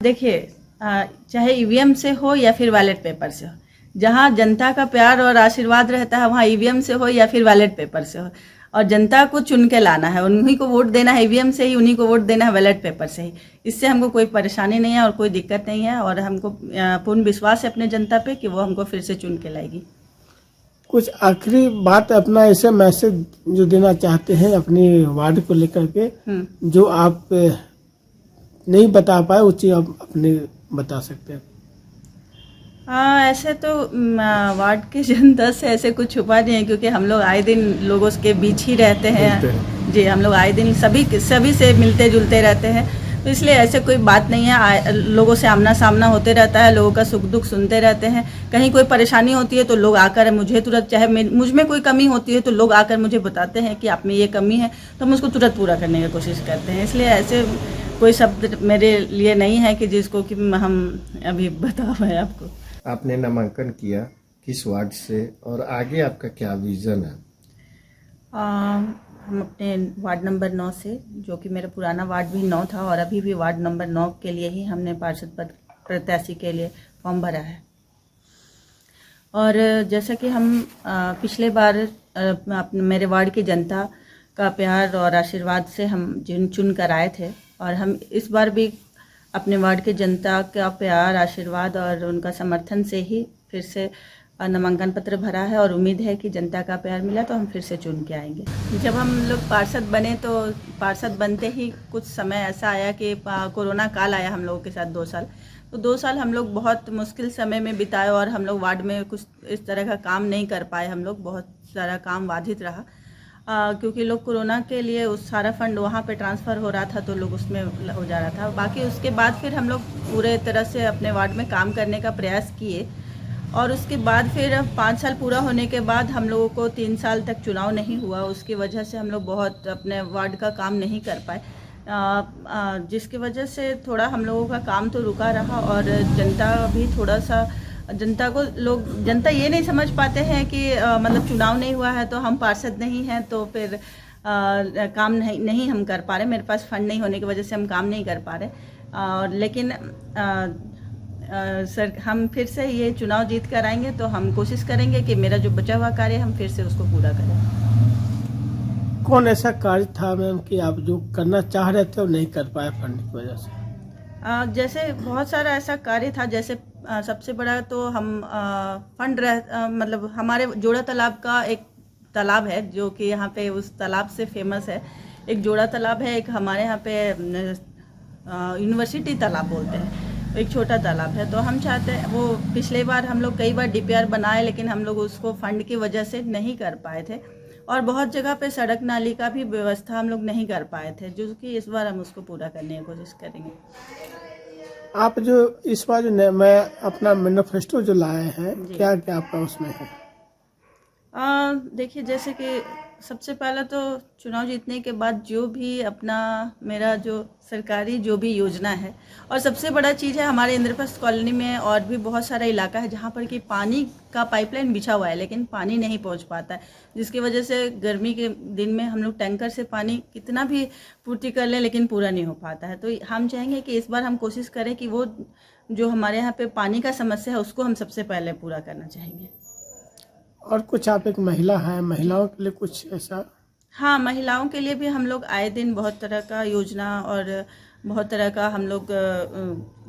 देखिए, चाहे ईवीएम से हो या फिर बैलेट पेपर से हो, जहाँ जनता का प्यार और आशीर्वाद रहता है वहाँ ईवीएम से हो या फिर बैलेट पेपर से हो, और जनता को चुन के लाना है, उन्हीं को वोट देना है, ईवीएम से ही उन्हीं को वोट देना है, बैलेट पेपर से ही। इससे हमको कोई परेशानी नहीं है और कोई दिक्कत नहीं है, और हमको पूर्ण विश्वास है अपने जनता पे कि वो हमको फिर से चुन के लाएगी। कुछ आखिरी बात अपना ऐसे मैसेज जो देना चाहते हैं अपनी वार्ड को लेकर के, जो आप नहीं बता पाए वो चीज आप अपने बता सकते हैं। ऐसे तो वार्ड की जनता से ऐसे कुछ छुपा नहीं है, क्योंकि हम लोग आए दिन लोगों के बीच ही रहते हैं। जी, हम लोग आए दिन सभी से मिलते जुलते रहते हैं, तो इसलिए ऐसे कोई बात नहीं है। लोगों से आमना सामना होते रहता है, लोगों का सुख दुख सुनते रहते हैं। कहीं कोई परेशानी होती है तो लोग आकर मुझे तुरंत, चाहे मुझ में कोई कमी होती है तो लोग आकर मुझे बताते हैं कि आप में ये कमी है, तो हम उसको तुरंत पूरा करने की कोशिश करते हैं। इसलिए ऐसे कोई शब्द मेरे लिए नहीं है कि जिसको कि हम अभी बता पाए आपको। आपने नामांकन किया किस वार्ड से और आगे आपका क्या विजन है? हम अपने वार्ड नंबर 9 से, जो कि मेरा पुराना वार्ड भी 9 था और अभी भी वार्ड नंबर 9 के लिए ही हमने पार्षद पद प्रत्याशी के लिए फॉर्म भरा है। और जैसा कि हम पिछले बार मेरे वार्ड की जनता का प्यार और आशीर्वाद से हम चुन कर आए थे, और हम इस बार भी अपने वार्ड की जनता का प्यार, आशीर्वाद और उनका समर्थन से ही फिर से नामांकन पत्र भरा है, और उम्मीद है कि जनता का प्यार मिला तो हम फिर से चुन के आएंगे। जब हम लोग पार्षद बने तो पार्षद बनते ही कुछ समय ऐसा आया कि कोरोना काल आया हम लोगों के साथ 2 साल। तो 2 साल हम लोग बहुत मुश्किल समय में बिताए, और हम लोग वार्ड में कुछ इस तरह का काम नहीं कर पाए। हम लोग बहुत सारा काम बाधित रहा, क्योंकि लोग कोरोना के लिए उस सारा फंड वहाँ पे ट्रांसफ़र हो रहा था, तो लोग उसमें हो जा रहा था। बाकी उसके बाद फिर हम लोग पूरे तरह से अपने वार्ड में काम करने का प्रयास किए, और उसके बाद फिर 5 साल पूरा होने के बाद हम लोगों को 3 साल तक चुनाव नहीं हुआ। उसकी वजह से हम लोग बहुत अपने वार्ड का काम नहीं कर पाए, जिसकी वजह से थोड़ा हम लोगों का काम तो रुका रहा, और जनता भी थोड़ा सा, जनता ये नहीं समझ पाते हैं कि मतलब चुनाव नहीं हुआ है तो हम पार्षद नहीं हैं, तो फिर काम नहीं हम कर पा रहे। मेरे पास फंड नहीं होने की वजह से हम काम नहीं कर पा रहे, लेकिन सर हम फिर से ये चुनाव जीत कर आएंगे तो हम कोशिश करेंगे कि मेरा जो बचा हुआ कार्य हम फिर से उसको पूरा करें। कौन ऐसा कार्य था मैम कि आप जो करना चाह रहे थे और नहीं कर पाए फंड की वजह से? जैसे बहुत सारा ऐसा कार्य था, जैसे सबसे बड़ा तो हम मतलब हमारे जोड़ा तालाब का एक तालाब है जो कि यहाँ पे उस तालाब से फेमस है। एक जोड़ा तालाब है, एक हमारे यहाँ पे यूनिवर्सिटी तालाब बोलते हैं, एक छोटा तालाब है। तो हम चाहते हैं, वो पिछले बार हम लोग कई बार डीपीआर बनाए, लेकिन हम लोग उसको फंड की वजह से नहीं कर पाए थे, और बहुत जगह पे सड़क नाली का भी व्यवस्था हम लोग नहीं कर पाए थे, जो कि इस बार हम उसको पूरा करने की कोशिश करेंगे। आप जो इस बार जो मैं अपना मैनिफेस्टो जो लाए हैं, क्या क्या आपका उसमें है? देखिए, जैसे कि सबसे पहला तो चुनाव जीतने के बाद जो भी अपना मेरा जो सरकारी जो भी योजना है, और सबसे बड़ा चीज़ है हमारे इंद्रप्रस्थ कॉलोनी में और भी बहुत सारा इलाका है जहाँ पर कि पानी का पाइपलाइन बिछा हुआ है, लेकिन पानी नहीं पहुँच पाता है, जिसकी वजह से गर्मी के दिन में हम लोग टैंकर से पानी कितना भी पूर्ति कर लें लेकिन पूरा नहीं हो पाता है। तो हम चाहेंगे कि इस बार हम कोशिश करें कि वो जो हमारे यहाँ पे पानी का समस्या है उसको हम सबसे पहले पूरा करना चाहेंगे। और कुछ आप एक महिला है, महिलाओं के लिए कुछ ऐसा? हाँ, महिलाओं के लिए भी हम लोग आए दिन बहुत तरह का योजना और बहुत तरह का हम लोग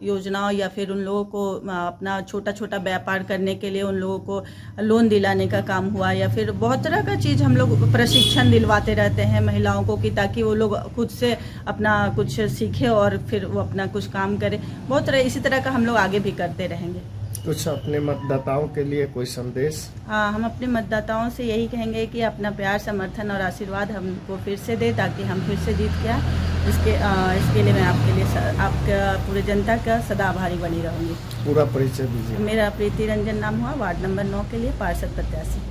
योजना, या फिर उन लोगों को अपना छोटा छोटा व्यापार करने के लिए उन लोगों को लोन दिलाने का काम हुआ, या फिर बहुत तरह का चीज़ हम लोग प्रशिक्षण दिलवाते रहते हैं महिलाओं को, कि ताकि वो लोग खुद से अपना कुछ सीखे और फिर वो अपना कुछ काम करें। बहुत तरह इसी तरह का हम लोग आगे भी करते रहेंगे। कुछ अपने मतदाताओं के लिए कोई संदेश? हाँ, हम अपने मतदाताओं से यही कहेंगे कि अपना प्यार, समर्थन और आशीर्वाद हमको फिर से दे, ताकि हम फिर से जीत के आए। इसके लिए मैं आपके लिए, आपका पूरे जनता का सदा आभारी बनी रहूँगी। पूरा परिचय दीजिए। मेरा प्रीति रंजन नाम हुआ, वार्ड नंबर 9 के लिए पार्षद प्रत्याशी।